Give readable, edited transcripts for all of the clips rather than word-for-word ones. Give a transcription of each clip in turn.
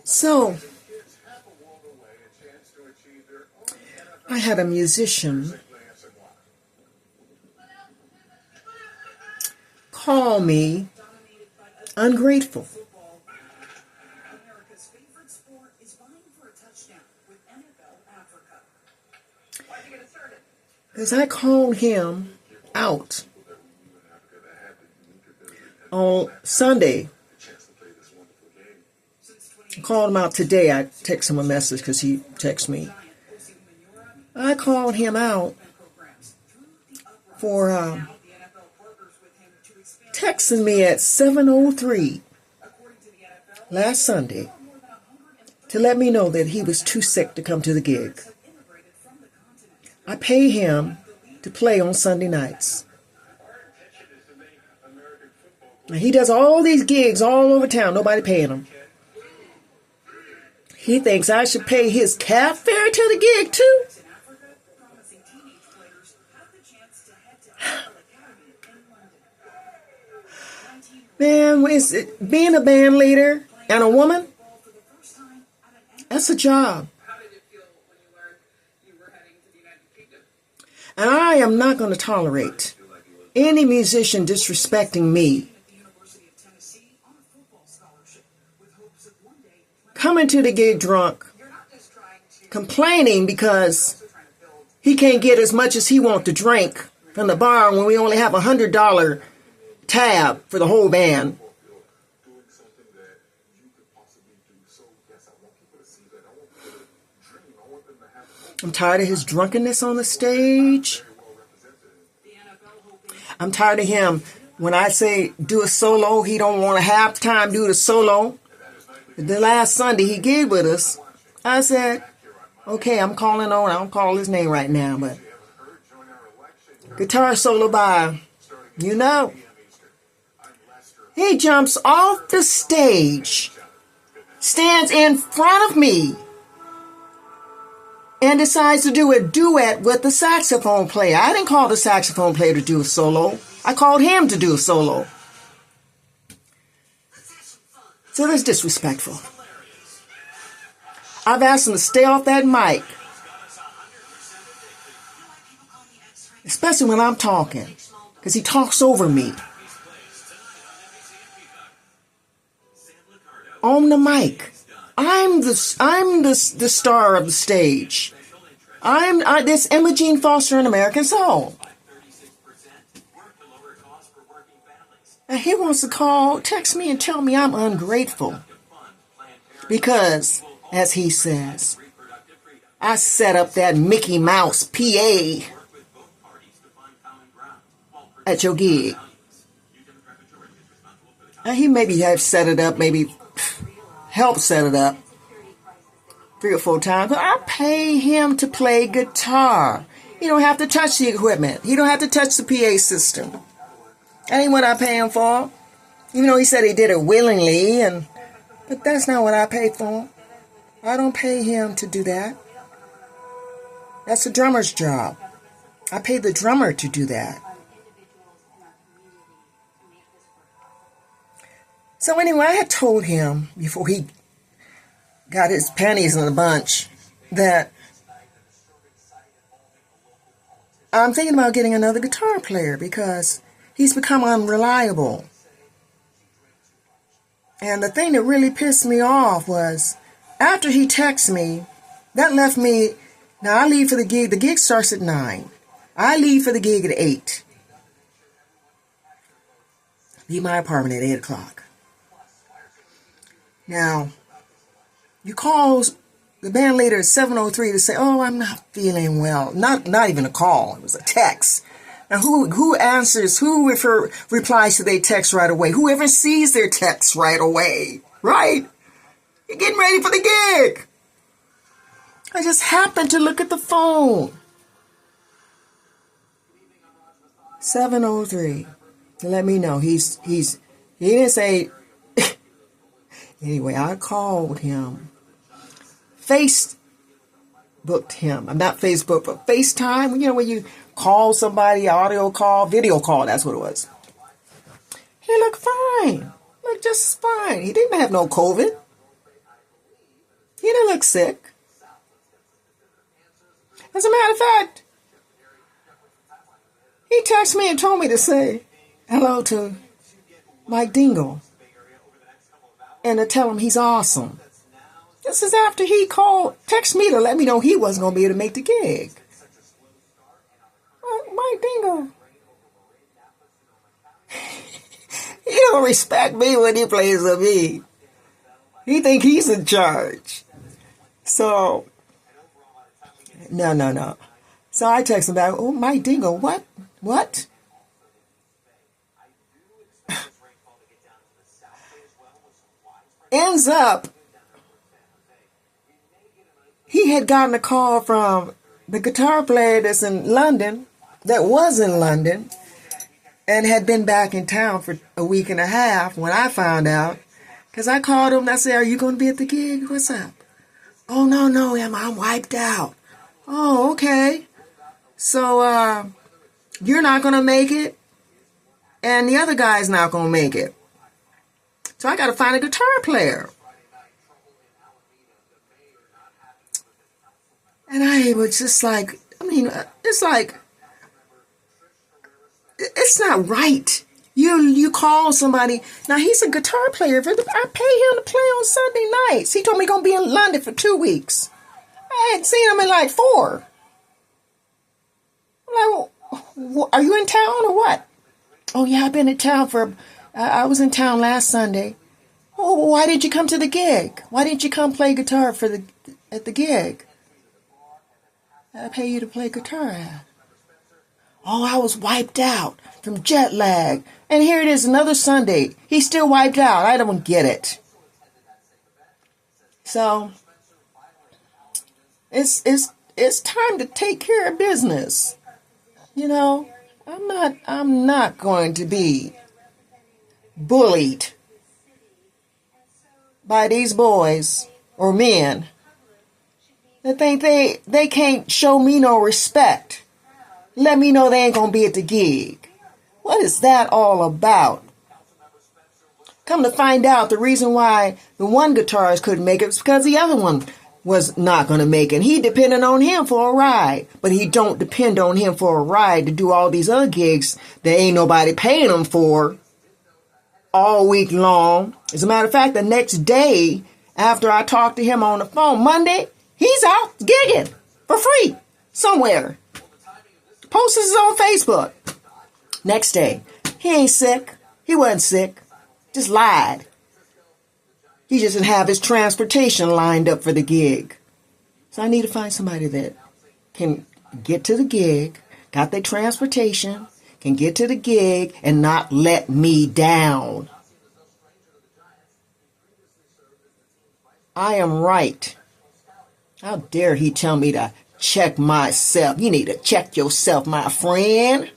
So, I had a musician call me ungrateful. Because I called him out on Sunday. I called him out today. I text him a message because he texted me. I called him out for texting me at 7:03 last Sunday to let me know that he was too sick to come to the gig. I pay him to play on Sunday nights. Now, he does all these gigs all over town, nobody paying him. He thinks I should pay his cab fare to the gig too? Man, is it, being a band leader and a woman, that's a job. And I am not going to tolerate any musician disrespecting me, coming to the gig drunk, complaining because he can't get as much as he wants to drink from the bar when we only have $100 tab for the whole band. I'm tired of his drunkenness on the stage. I'm tired of him. When I say do a solo, he don't want to half time do the solo. The last Sunday he gigged with us, I said, okay, I'm calling on, I don't call his name right now, but guitar solo by, you know. He jumps off the stage, stands in front of me, and decides to do a duet with the saxophone player. I didn't call the saxophone player to do a solo. I called him to do a solo. So that's disrespectful. I've asked him to stay off that mic, especially when I'm talking, because he talks over me. On the mic. I'm the star of the stage. This Imogene Foster in American Soul. And he wants to text me and tell me I'm ungrateful. Because, as he says, I set up that Mickey Mouse PA at your gig. And he maybe have set it up, maybe help set it up 3 or 4 times, but I pay him to play guitar. He don't have to touch the equipment. He don't have to touch the PA system. That ain't what I pay him for. Even though he said he did it willingly, but that's not what I pay for. I don't pay him to do that. That's the drummer's job. I pay the drummer to do that. So anyway, I had told him before he got his panties in a bunch that I'm thinking about getting another guitar player because he's become unreliable. And the thing that really pissed me off was after he texted me, that left me, now I leave for the gig. The gig starts at 9. I leave for the gig at 8. Leave my apartment at 8 o'clock. Now, you call the band leader at 7:03 to say, oh, I'm not feeling well. Not even a call. It was a text. Now, who answers, replies to their text right away? Whoever sees their text right away, right? You're getting ready for the gig. I just happened to look at the phone. 7:03 to let me know he didn't say. Anyway, I called him, Facebooked him. I'm not Facebook, but FaceTime. You know, when you call somebody, audio call, video call, that's what it was. He looked fine. Looked just fine. He didn't have no COVID. He didn't look sick. As a matter of fact, he texted me and told me to say hello to Mike Dingle and to tell him he's awesome. This is after he texted me to let me know he wasn't going to be able to make the gig. Mike Dingle. He don't respect me when he plays with me. He think he's in charge. So, no. So I text him back, oh, Mike Dingle, what? What? Ends up, he had gotten a call from the guitar player that's in London, that was in London, and had been back in town for a week and a half when I found out. Because I called him and I said, are you going to be at the gig? What's up? Oh, no, I'm wiped out. Oh, okay. So, you're not going to make it, and the other guy's not going to make it. So I got to find a guitar player. And I was just like, it's like, it's not right. You call somebody. Now, he's a guitar player. I pay him to play on Sunday nights. He told me he's going to be in London for 2 weeks. I hadn't seen him in like 4. I'm like, are you in town or what? Oh, yeah, I've been in town I was in town last Sunday. Oh, why didn't you come to the gig? Why didn't you come play guitar at the gig? I pay you to play guitar at. Oh, I was wiped out from jet lag. And here it is, another Sunday. He's still wiped out. I don't get it. So, it's time to take care of business. You know, I'm not going to be bullied by these boys or men that think they can't show me no respect. Let me know they ain't going to be at the gig. What is that all about? Come to find out, the reason why the one guitarist couldn't make it was because the other one was not going to make it. He depended on him for a ride, but he don't depend on him for a ride to do all these other gigs that ain't nobody paying him for all week long. As a matter of fact, the next day after I talked to him on the phone, Monday, he's out gigging for free somewhere. Posted it on Facebook. Next day, he ain't sick. He wasn't sick. Just lied. He just didn't have his transportation lined up for the gig. So I need to find somebody that can get to the gig, got their transportation, can get to the gig, and not let me down. I am right. How dare he tell me to check myself? You need to check yourself, my friend.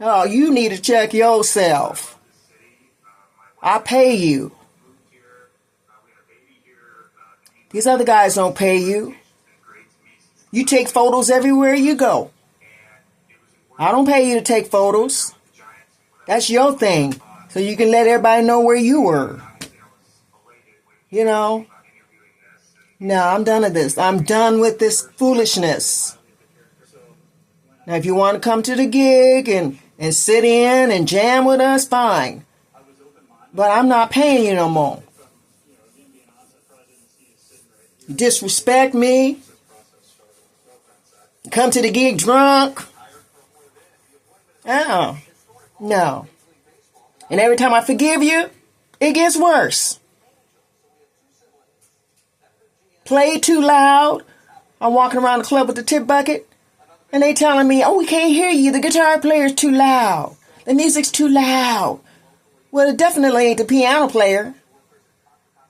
Oh, you need to check yourself. I pay you. These other guys don't pay you. You take photos everywhere you go. I don't pay you to take photos. That's your thing. So you can let everybody know where you were. You know. No, I'm done with this. I'm done with this foolishness. Now, if you want to come to the gig and sit in and jam with us, fine. But I'm not paying you no more. You disrespect me. You come to the gig drunk. Oh, no. And every time I forgive you, it gets worse. Play too loud. I'm walking around the club with the tip bucket, and they telling me, oh, we can't hear you. The guitar player's too loud. The music's too loud. Well, it definitely ain't the piano player.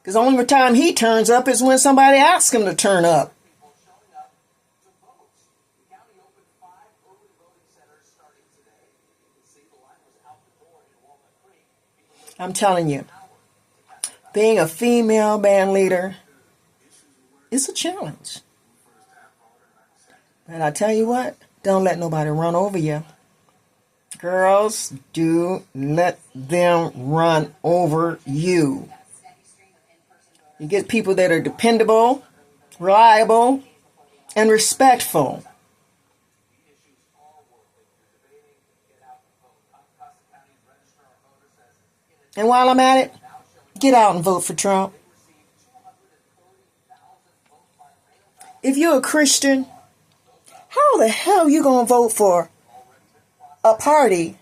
Because the only time he turns up is when somebody asks him to turn up. I'm telling you, being a female band leader is a challenge. And I tell you what, don't let nobody run over you. Girls, do let them run over you. You get people that are dependable, reliable, and respectful. And while I'm at it, get out and vote for Trump. If you're a Christian, how the hell are you going to vote for a party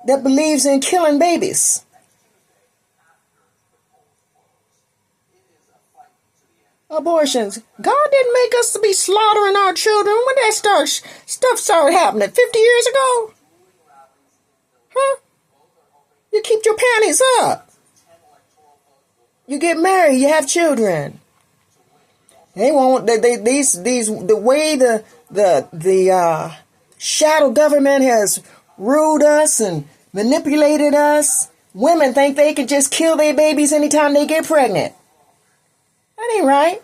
that believes in killing babies? Abortions. God didn't make us to be slaughtering our children. When that stuff started happening 50 years ago? Huh? You keep your panties up. You get married, you have children. They won't. The way the shadow government has ruled us and manipulated us. Women think they can just kill their babies anytime they get pregnant. That ain't right.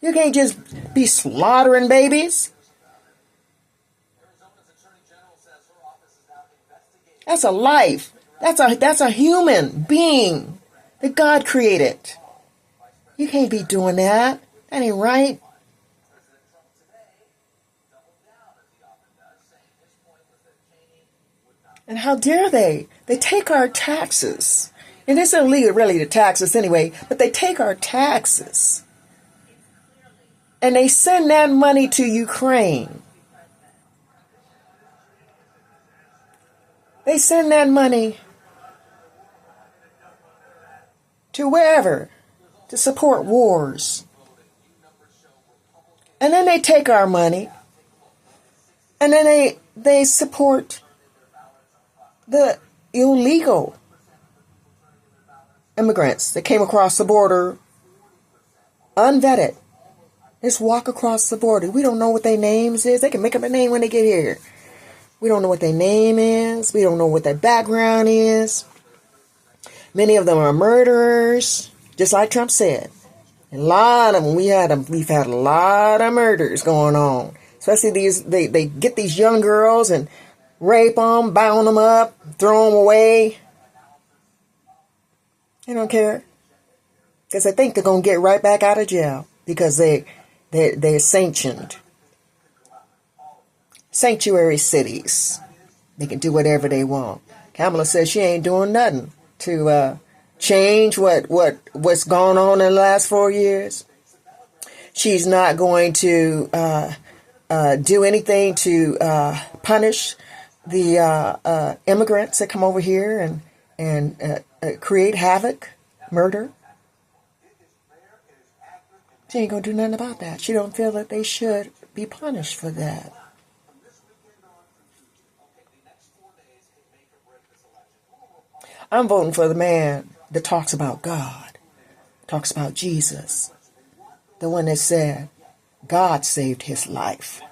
You can't just be slaughtering babies. That's a life. That's a human being that God created. You can't be doing that. That ain't right. And how dare they? They take our taxes. And it's illegal really to tax us anyway, but they take our taxes. And they send that money to Ukraine. They send that money to wherever to support wars. And then they take our money and then they support the illegal immigrants that came across the border unvetted. Just walk across the border. We don't know what their names is. They can make up a name when they get here. We don't know what their name is. We don't know what their background is. Many of them are murderers, just like Trump said. A lot of them, we've had a lot of murders going on. Especially they get these young girls and rape them, bound them up, throw them away. They don't care. Because they think they're going to get right back out of jail. Because they're sanctioned. Sanctuary cities. They can do whatever they want. Kamala says she ain't doing nothing to change what's gone on in the last 4 years. She's not going to do anything to punish the immigrants that come over here and create havoc, murder. She ain't going to do nothing about that. She don't feel that they should be punished for that. I'm voting for the man that talks about God, talks about Jesus, the one that said God saved his life,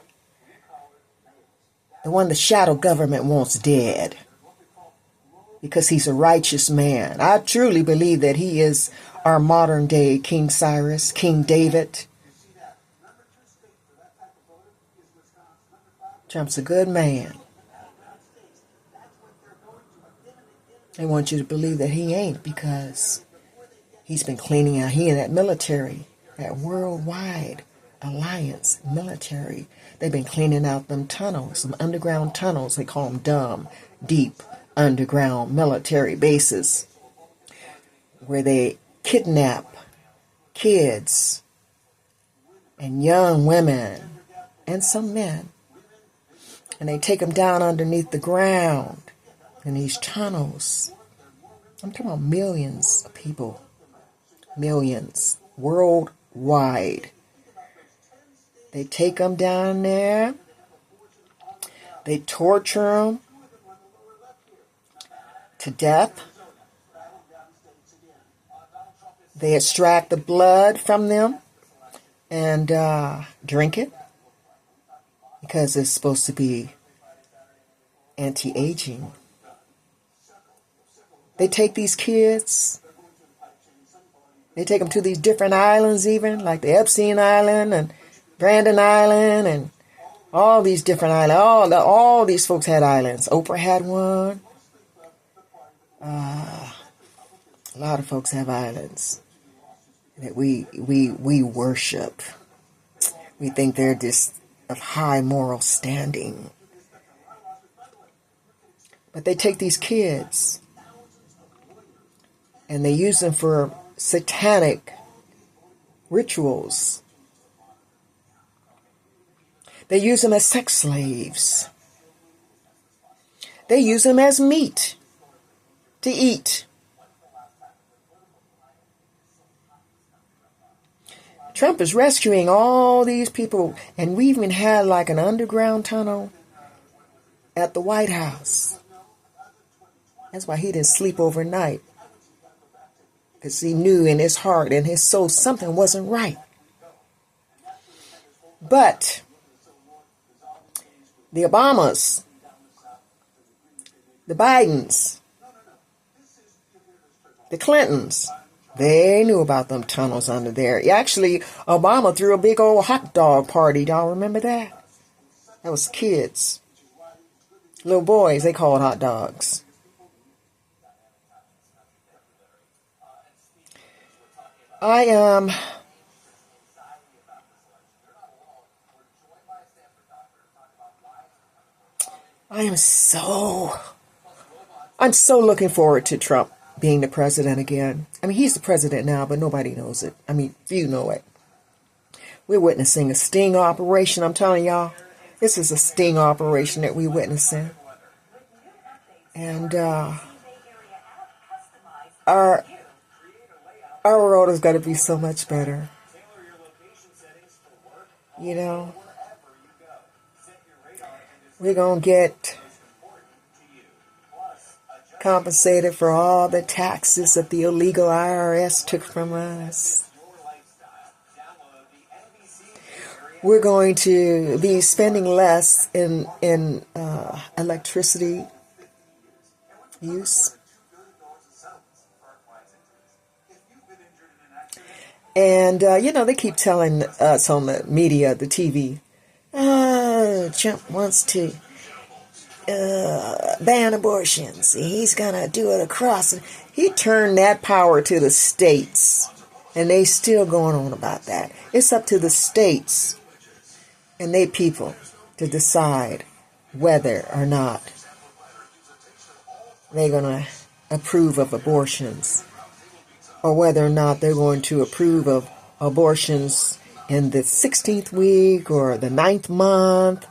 the one the shadow government wants dead because he's a righteous man. I truly believe that he is our modern day King Cyrus, King David. Trump's a good man. They want you to believe that he ain't because he's been cleaning out. He and that military, that worldwide alliance military, they've been cleaning out them tunnels, some underground tunnels. They call them dumb, deep underground military bases where they kidnap kids and young women and some men. And they take them down underneath the ground. In these tunnels. I'm talking about millions of people. Millions. Worldwide. They take them down there. They torture them to death. They extract the blood from them and drink it. Because it's supposed to be anti-aging. They take these kids, they take them to these different islands even, like the Epstein Island and Brandon Island and all these different islands. All these folks had islands. Oprah had one. A lot of folks have islands that we worship. We think they're just of high moral standing. But they take these kids and they use them for satanic rituals. They use them as sex slaves. They use them as meat to eat. Trump is rescuing all these people, and we even had like an underground tunnel at the White House. That's why he didn't sleep overnight, because he knew in his heart and his soul something wasn't right. But the Obamas, the Bidens, the Clintons, they knew about them tunnels under there. Actually, Obama threw a big old hot dog party. Y'all remember that? That was kids. Little boys, they called hot dogs. I am I'm so looking forward to Trump being the president again. I mean, he's the president now, but nobody knows it. I mean, you know it. We're witnessing a sting operation. I'm telling y'all, this is a sting operation that we're witnessing. And our world has got to be so much better. You know, we're going to get compensated for all the taxes that the illegal IRS took from us. We're going to be spending less in electricity use. And, they keep telling us on the media, the TV, Trump wants to ban abortions. He's going to do it across. He turned that power to the states, and they still going on about that. It's up to the states and they people to decide whether or not they're going to approve of abortions, or whether or not they're going to approve of abortions in the 16th week or the 9th month.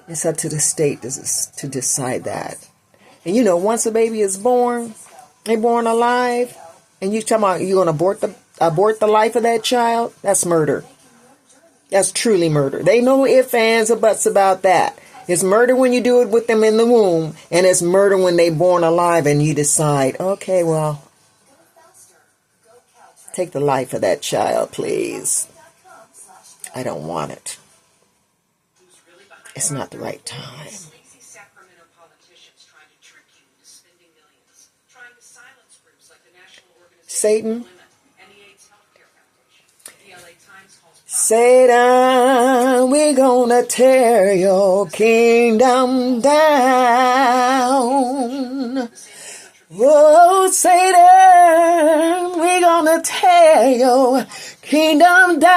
It's up to the state to decide that. And once a baby is born, they're born alive, and you talking about you're going to abort the life of that child, that's murder. That's truly murder. They no ifs, ands, or buts about that. It's murder when you do it with them in the womb, and it's murder when they're born alive and you decide, okay, well, take the life of that child, please. I don't want it. It's not the right time. Satan, Satan, we're gonna tear your kingdom down. Oh, Satan, we're gonna tear your kingdom down.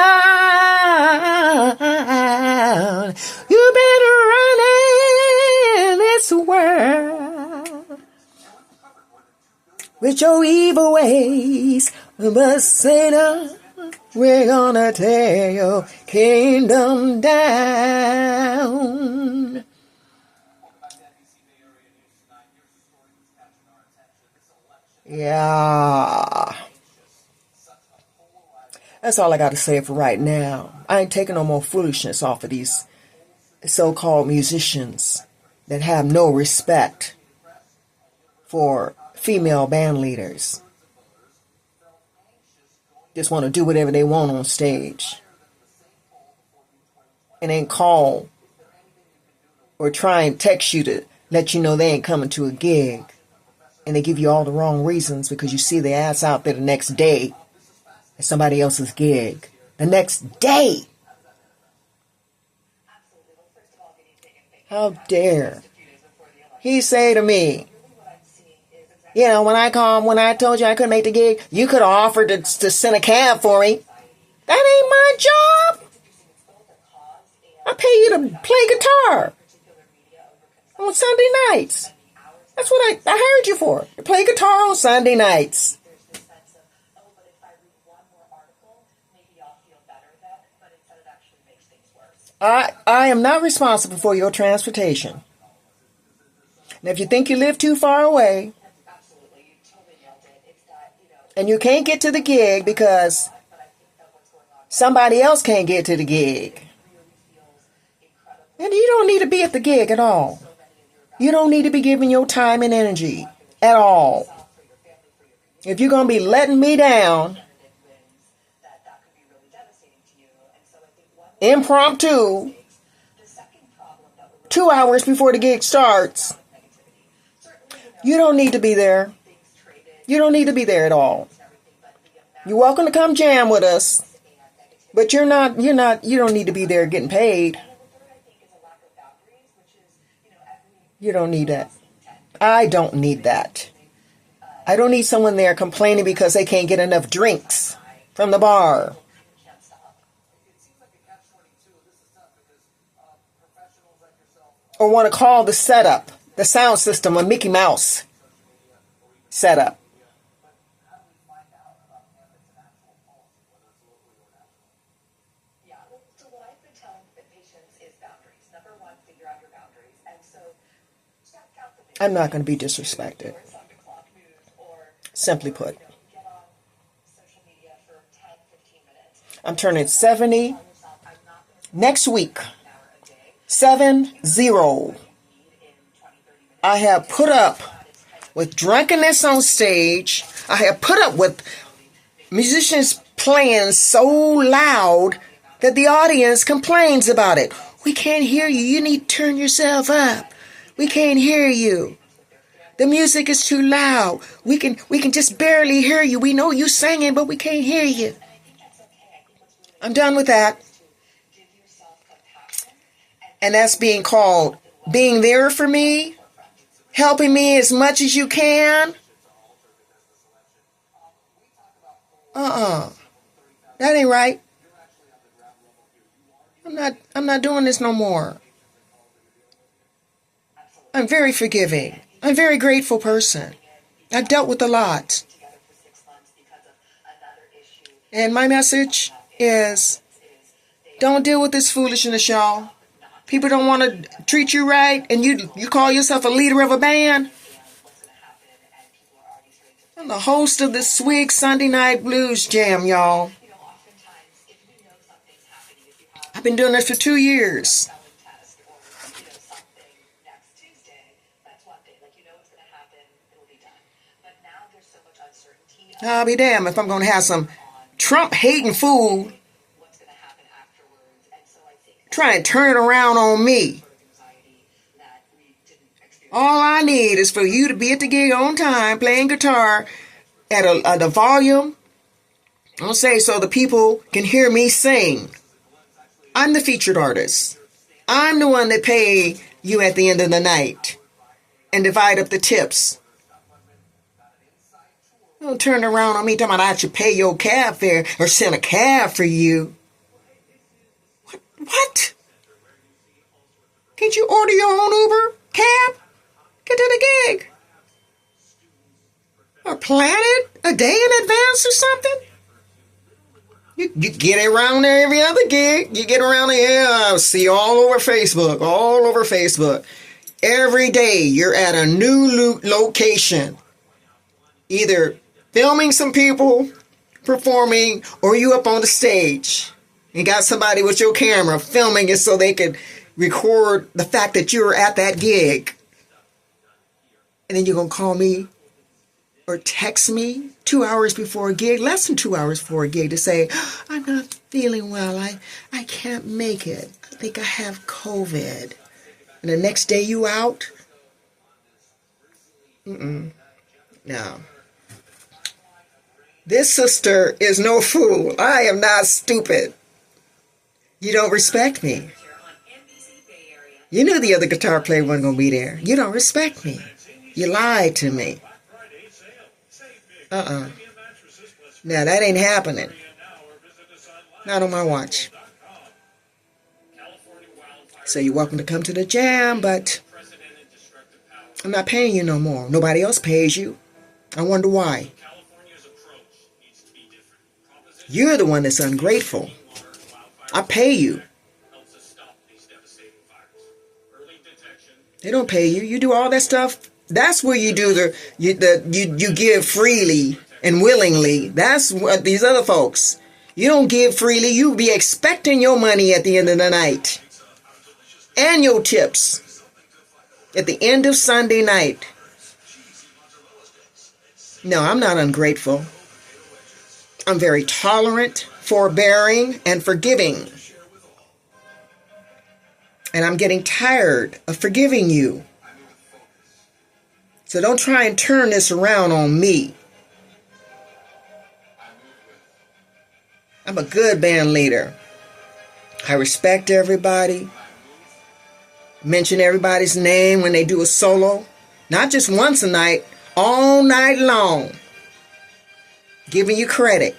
You've been running this world with your evil ways, but Satan, we're gonna tear your kingdom down. Yeah. That's all I got to say for right now. I ain't taking no more foolishness off of these so-called musicians that have no respect for female band leaders. Just want to do whatever they want on stage. And ain't call or try and text you to let you know they ain't coming to a gig. And they give you all the wrong reasons because you see their ass out there the next day at somebody else's gig. The next day. How dare he say to me, You know, when I told you I couldn't make the gig, you could have offered to send a cab for me. That ain't my job. I pay you to play guitar on Sunday nights. That's what I hired you for. To play guitar on Sunday nights. I am not responsible for your transportation. And if you think you live too far away and you can't get to the gig because somebody else can't get to the gig, then you don't need to be at the gig at all. You don't need to be giving your time and energy at all. If you're going to be letting me down, impromptu, 2 hours before the gig starts, you don't need to be there. You don't need to be there at all. You're welcome to come jam with us, but you don't need to be there getting paid. You don't need that. I don't need that. I don't need someone there complaining because they can't get enough drinks from the bar. Or want to call the setup, the sound system, a Mickey Mouse setup. I'm not going to be disrespected. Simply put. I'm turning 70 next week. 70. I have put up with drunkenness on stage. I have put up with musicians playing so loud that the audience complains about it. We can't hear you. You need to turn yourself up. We can't hear you. The music is too loud. We can just barely hear you. We know you singing, but we can't hear you. I'm done with that. And that's being called being there for me, helping me as much as you can. That ain't right. I'm not doing this no more. I'm very forgiving. I'm a very grateful person. I've dealt with a lot. And my message is, don't deal with this foolishness, y'all. People don't want to treat you right, and you call yourself a leader of a band. I'm the host of the Swig Sunday Night Blues Jam, y'all. I've been doing this for 2 years. I'll be damned if I'm going to have some Trump-hating fool try and turn it around on me. All I need is for you to be at the gig on time, playing guitar at a volume, I'll say, so the people can hear me sing. I'm the featured artist. I'm the one that pay you at the end of the night and divide up the tips. Don't turn around on me talking about I should pay your cab fare or send a cab for you. What? Can't you order your own Uber cab? Get to the gig. Or plan it a day in advance or something? You get around there every other gig. You get around there, I see all over Facebook. Every day you're at a new location. Either filming some people performing or you up on the stage. You got somebody with your camera filming it so they could record the fact that you're at that gig. And then you're going to call me or text me 2 hours before a gig, less than 2 hours before a gig, to say, I'm not feeling well. I can't make it. I think I have COVID. And the next day you out? No. This sister is no fool. I am not stupid. You don't respect me. You knew the other guitar player wasn't going to be there. You don't respect me. You lied to me. Uh-uh. Now, that ain't happening. Not on my watch. So you're welcome to come to the jam, but I'm not paying you no more. Nobody else pays you. I wonder why. You're the one that's ungrateful. I pay you. They don't pay you. You do all that stuff. That's where you do you give freely and willingly. That's what these other folks. You don't give freely. You be expecting your money at the end of the night. And your tips at the end of Sunday night. No, I'm not ungrateful. I'm very tolerant, forbearing, and forgiving. And I'm getting tired of forgiving you. So don't try and turn this around on me. I'm a good band leader. I respect everybody. Mention everybody's name when they do a solo. Not just once a night, all night long. Giving you credit.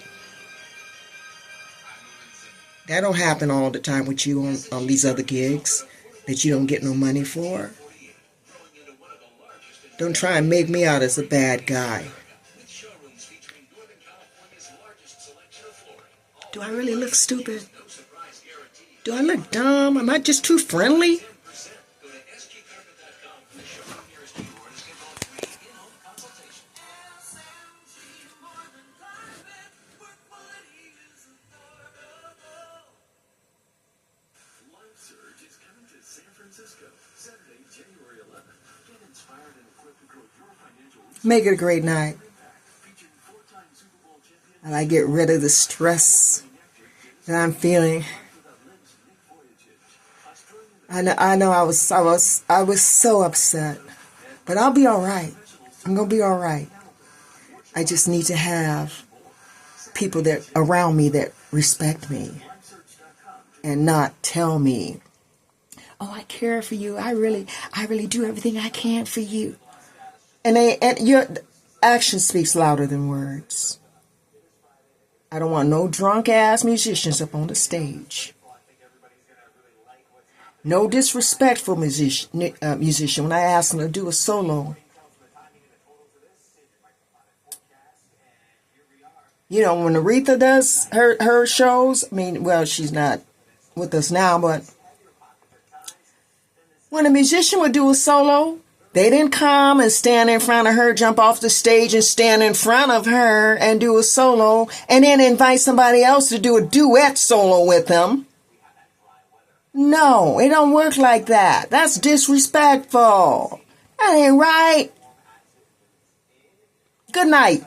That don't happen all the time with you on these other gigs that you don't get no money for. Don't try and make me out as a bad guy. Do I really look stupid? Do I look dumb? Am I just too friendly? Make it a great night. And I get rid of the stress that I'm feeling. I know I was so upset. But I'll be all right. I'm going to be all right. I just need to have people that around me that respect me and not tell me, "Oh, I care for you. I really do everything I can for you." And your action speaks louder than words. I don't want no drunk ass musicians up on the stage. No disrespectful musician when I ask them to do a solo. You know, when Aretha does her shows, I mean, well, she's not with us now, but when a musician would do a solo, they didn't come and stand in front of her, jump off the stage and stand in front of her and do a solo, and then invite somebody else to do a duet solo with them. No, it don't work like that. That's disrespectful. That ain't right. Good night.